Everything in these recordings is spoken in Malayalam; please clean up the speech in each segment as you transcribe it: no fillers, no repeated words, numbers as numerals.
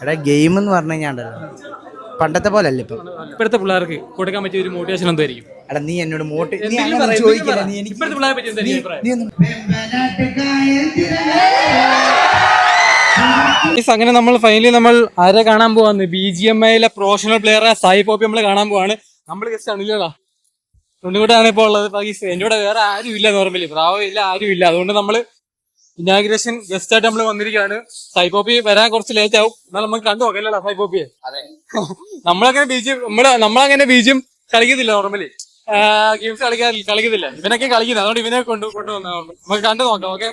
എടാ ഗെയിം എന്ന് പറഞ്ഞു കഴിഞ്ഞാൽ പണ്ടത്തെ പോലെ അല്ല ഇപ്പം. ഇപ്പോഴത്തെ പിള്ളേർക്ക് കൊടുക്കാൻ പറ്റിയ ഒരു മോട്ടിവേഷൻ എന്തായിരിക്കും? എടാ നീ എന്നോട് ചോദിക്കില്ല. ഇപ്പോഴത്തെ പിള്ളേരെ പറ്റി എന്തായിരിക്കും? അങ്ങനെ നമ്മൾ ഫൈനലി നമ്മൾ ആരെ കാണാൻ പോവാന്ന്, BGMIയിലെ പ്രൊഫഷണൽ പ്ലെയറെ സായി പോപ്പി നമ്മൾ കാണാൻ പോവാണ്. നമ്മൾ ഗസ്റ്റ് ആണില്ലടാ, തൊണ്ടുകൂടെയാണ് ഇപ്പോൾ ഉള്ളത്. എന്റെ കൂടെ വേറെ ആരും ഇല്ല, നോർമലി പ്രാവം ഇല്ല, ആരും ഇല്ല. അതുകൊണ്ട് നമ്മള് ഇനാഗ്രേഷൻ ഗസ്റ്റ് ആയിട്ട് നമ്മൾ വന്നിരിക്കുകയാണ്. സായി പോപ്പി വരാൻ കുറച്ച് ലേറ്റ് ആവും, എന്നാൽ നമുക്ക് കണ്ടു നോക്കല്ലടാ സായി പോപ്പിയെ. നമ്മളങ്ങനെ ബീജം കളിക്കത്തില്ല, നോർമലി ഗെയിംസ് കളിക്കത്തില്ല. ഇവനൊക്കെ കളിക്കുന്നത്, അതുകൊണ്ട് ഇവനെ കൊണ്ടുവന്ന നമുക്ക് കണ്ടു നോക്കാം. ഓക്കെ,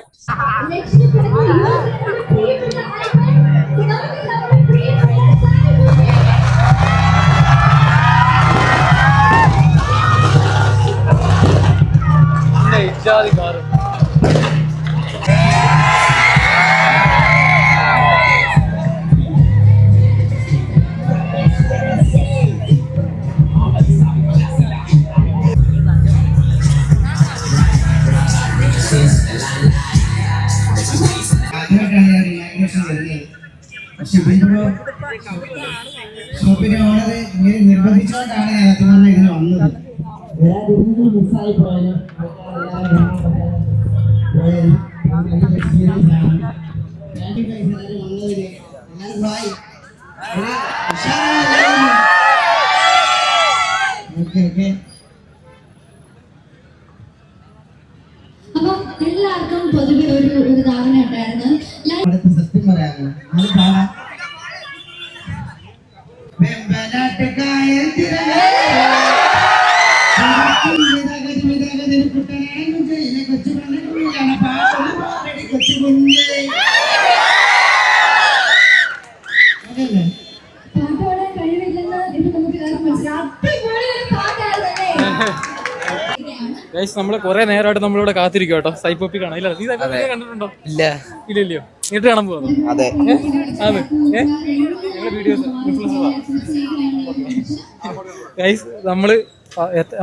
ഇജാതി കാറ് പക്ഷെ ഷോപ്പിന്റെ ഓണർ ഇങ്ങനെ നിർബന്ധിച്ചുകൊണ്ടാണ് ഞാൻ അതുകൊണ്ട് ഇങ്ങനെ വന്നത്. മിസ്സായി പോയാലും എക്സ്പീരിയൻസ് ആണ്. വന്നതിന് അപ്പൊ എല്ലാവർക്കും പൊതുവെ ഒരു ധാരണ ഉണ്ടായിരുന്നു. സത്യം പറയാമോ, അത് കാണാം. പാട്ടുപാടാൻ കഴിവില്ലെന്ന് ഇപ്പൊ നമുക്ക് മനസ്സിലാവും. നമ്മള് കുറെ നേരമായിട്ട് നമ്മളിവിടെ കാത്തിരിക്കും കേട്ടോ സായി പോപ്പി കാണാൻ. ഇല്ല, നീ സായി പോപ്പി കണ്ടിട്ടുണ്ടോ? ഇല്ലല്ലോ, നേരിട്ട് കാണാൻ പോകുന്നു. അതെ, വീഡിയോസ് നമ്മള് എത്ര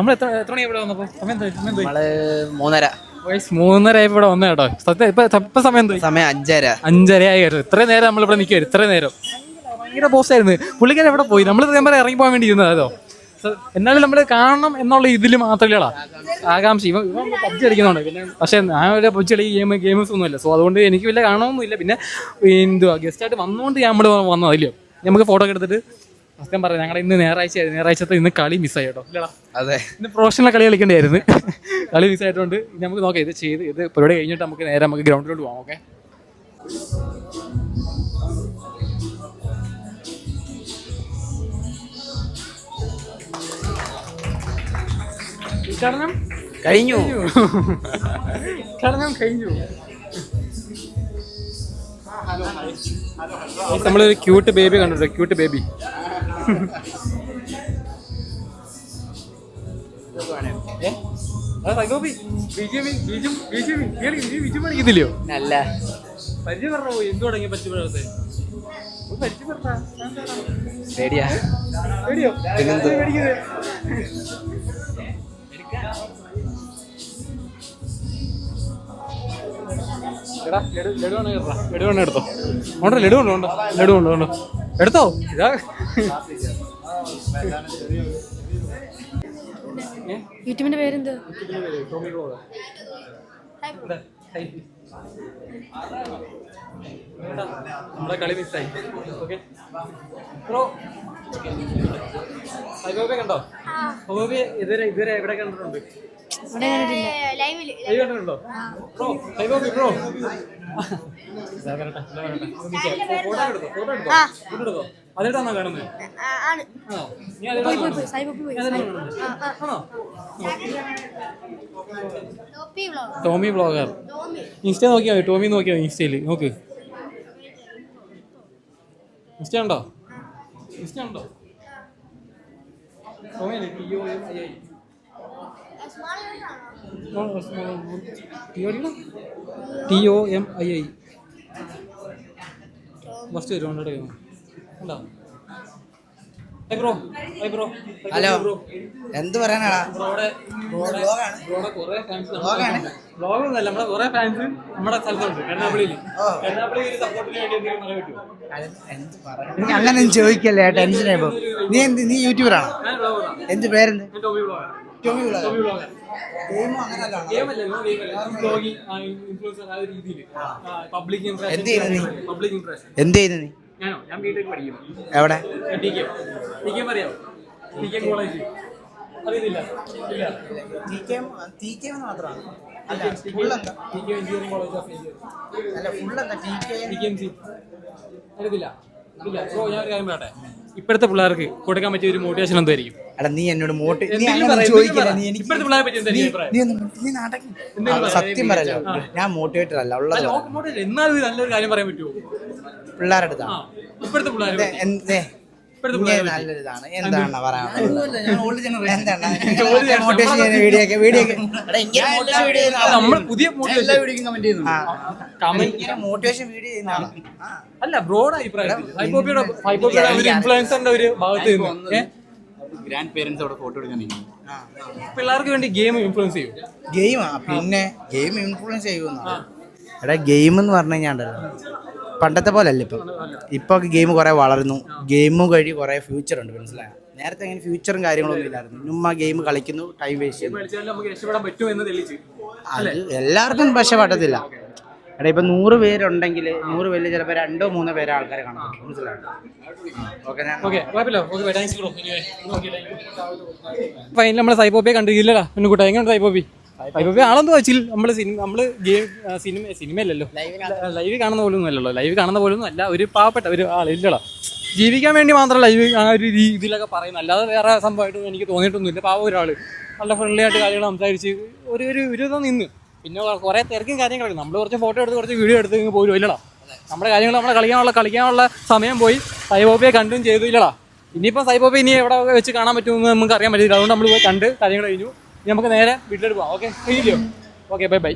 മണി ഇവിടെ വന്നപ്പോ? സമയം 3:30 ആയപ്പോ ഇവിടെ വന്ന കേട്ടോ. സത്യം ഇപ്പൊ സമയം 5:30 ആയി കേട്ടോ. ഇത്രയും നേരം നമ്മളിവിടെ നിൽക്കുക. ഇത്രയും നേരം ഭയങ്കര പോസ്റ്റായിരുന്നു. പുള്ളിക്കാരൻ എവിടെ പോയി? നമ്മൾ ഇറങ്ങി പോകാൻ വേണ്ടി ഇരുന്നത് അതോ. എന്നാലും നമ്മൾ കാണണം എന്നുള്ള ഇതിൽ മാത്രമല്ല ആകാംക്ഷ. ഇവൻ പബ്ജി കളിക്കുന്നുണ്ട്. പിന്നെ പക്ഷെ ഞാൻ ഒരു പബ്ജി കളി ഗെയിംസ് ഒന്നുമില്ല. സോ അതുകൊണ്ട് എനിക്ക് വലിയ കാണണമെന്നില്ല. പിന്നെ എന്തുവാ ഗസ്റ്റായിട്ട് വന്നുകൊണ്ട് നമ്മൾ വന്നതല്ലയോ. നമുക്ക് ഫോട്ടോ ഒക്കെ എടുത്തിട്ട് സത്യം പറയാം, ഞങ്ങളുടെ ഇന്ന് ഞായറാഴ്ചത്തെ ഇന്ന് കളി മിസ്സായി കേട്ടോ. ഇല്ലടാ, അതെ, ഇന്ന് പ്രൊഫഷണൽ കളി കളിക്കേണ്ടായിരുന്നു. കളി മിസ്സായതുകൊണ്ട് നമുക്ക് നോക്കാം. ഇത് പരിപാടി കഴിഞ്ഞിട്ട് നമുക്ക് ഗ്രൗണ്ടിലോട്ട് പോകാം. ഓക്കെ, കഴിഞ്ഞു. നമ്മളൊരു ക്യൂട്ട് ബേബി കണ്ടിട്ടോ, ക്യൂട്ട് ബേബി. ില്ലയോ നല്ല പരിചയം പോയി. എന്ത് തുടങ്ങി പരിചയപ്പെടുന്നത്? പേടിയാ. എടുത്തോ ലഡു ഉണ്ടോ എടുത്തോ. ഇതാ യൂട്യൂബിന്റെ പേരെന്ത്? നമ്മളെ കളി മിസ്സായി. ഓക്കെ ബ്രോ, കണ്ടോ? ഇതുവരെ എവിടെ കണ്ടിട്ടുണ്ട്? കണ്ടിട്ടുണ്ടോ ബ്രോ? ബ്രോ ഫോട്ടോ എടുത്തോ. അതിട്ടാണോ കാണുന്നത്? ടോമി വ്ളോഗർ ഇൻസ്റ്റ നോക്കിയാ മതി. ടോമി നോക്കിയാ മതി. ഇൻസ്റ്റയില് നോക്ക്. ഇൻസ്റ്റ ഉണ്ടോ? ടോമിയല്ലേ? TOMII ഫസ്റ്റ് വരും. ഉണ്ടോ? ഹലോ എന്ത് പറയാനാടാ? ബ്ലോഗൊന്നുമല്ല, നമ്മളെ കുറെ ഫാൻസ് നമ്മുടെ സ്ഥലത്തുണ്ട് എറണാകുളത്തിൽ. എന്ത് പറയാ, അങ്ങനെ ചോദിക്കല്ലേ, ടെൻഷൻ ആയിപ്പോ. നീ യൂട്യൂബറാണോ? എന്ത് പേരെന്ത്? ടോമി വ്ളോഗർ. എന്ത് ചെയ്യുന്നു നീ? എവിടെ? ഇപ്പോഴത്തെ പിള്ളേർക്ക് കൊടുക്കാൻ പറ്റിയ ഒരു മോട്ടിവേഷൻ എന്തായിരിക്കും? എടാ നീ എന്നോട് സത്യം പറയല്ലോ, ഞാൻ മോട്ടിവേറ്റർ അല്ല ഉള്ളത്. എന്നാലും നല്ലൊരു കാര്യം പറയാൻ പറ്റുമോ പിള്ളേരുടെ അടുത്താണ് ഇപ്പോഴത്തെ പിള്ളേർ? നല്ലൊരിതാണ്. എന്താണ് പറയാനുള്ളത്? മോട്ടിവേഷൻ വീഡിയോ നമ്മൾ പുതിയ മോട്ടിവേഷൻ വീഡിയോ ചെയ്യുന്നതാണ്. അല്ല, ബ്രോഡ് അഭിപ്രായം ഇൻഫ്ലുവൻസറിന്റെ ഒരു ഭാഗത്ത് നിന്ന് ഗ്രാൻഡ് പേരൻസ് അവിടെ ഫോട്ടോ എടുക്കാൻ പിള്ളേർക്ക് വേണ്ടി ഗെയിം ഇൻഫ്ലുവൻസ് ചെയ്യും. ഗെയിമാ, പിന്നെ ഗെയിം ഇൻഫ്ലുവൻസ് ചെയ്യുമെന്നാ. എടാ ഗെയിം എന്ന് പറഞ്ഞു കഴിഞ്ഞാൽ പണ്ടത്തെ പോലെ അല്ല ഇപ്പൊ ഗെയിം കുറെ വളർന്നു. ഗെയിം വഴി കുറെ ഫ്യൂച്ചർ ഉണ്ട്, മനസ്സിലായോ? നേരത്തെ അങ്ങനെ ഫ്യൂച്ചറും കാര്യങ്ങളൊന്നും ഇല്ലായിരുന്നു. ചുമ്മാ ഗെയിം കളിക്കുന്നു, ടൈം വേസ്റ്റ് ചെയ്യുന്നു. അത് എല്ലാവർക്കും പക്ഷെ പറ്റത്തില്ല. എടാ ഇപ്പൊ 100 പേരുണ്ടെങ്കിൽ 100 പേരിൽ ചിലപ്പോൾ 2 or 3 പേരെ ആൾക്കാരെ കാണാൻ പറ്റും, മനസ്സിലായോ? ഫൈനൽ നമ്മളെ സൈബോപ്പിയെ കണ്ടില്ലടാ പെൺകുട്ട. എങ്ങനെയുണ്ട് സൈബോപ്പി? സൈബോപ്പി ആളെന്തോ വെച്ചിൽ നമ്മള് സിനിമയിലല്ലോ, ലൈവ് കാണുന്ന പോലും അല്ലല്ലോ. ലൈവ് കാണുന്ന പോലും അല്ല, ഒരു പാവപ്പെട്ട ഒരു ആളില്ലടാ. ജീവിക്കാൻ വേണ്ടി മാത്രം ലൈവ് ആ ഒരു ഇതിലൊക്കെ പറയുന്നത്, അല്ലാതെ വേറെ സംഭവമായിട്ട് എനിക്ക് തോന്നിയിട്ടൊന്നുമില്ല. പാവം ഒരാള് നല്ല ഫ്രണ്ട്ലി ആയിട്ട് കാര്യങ്ങൾ സംസാരിച്ച് ഒരു ഇതൊന്നും നിന്ന്. പിന്നെ കുറേ തിരക്കും കാര്യങ്ങളൊക്കെ നമ്മൾ കുറച്ച് ഫോട്ടോ എടുത്ത് കുറച്ച് വീഡിയോ എടുത്ത് പോലും ഇല്ലടാ. നമ്മുടെ കാര്യങ്ങൾ നമ്മളെ കളിക്കാനുള്ള സമയം പോയി. സൈബോപ്പിയെ കണ്ടും ചെയ്തു ഇല്ലടാ. ഇനിയിപ്പോൾ സൈബോപ്പി ഇനി എവിടെ വെച്ച് കാണാൻ പറ്റുമെന്ന് നമുക്ക് അറിയാൻ പറ്റില്ല. അതുകൊണ്ട് നമ്മൾ പോയി കണ്ട് കാര്യങ്ങൾ കഴിഞ്ഞു. ഇനി നമുക്ക് നേരെ വീട്ടിലോട്ട് പോകാം. Okay, okay, by.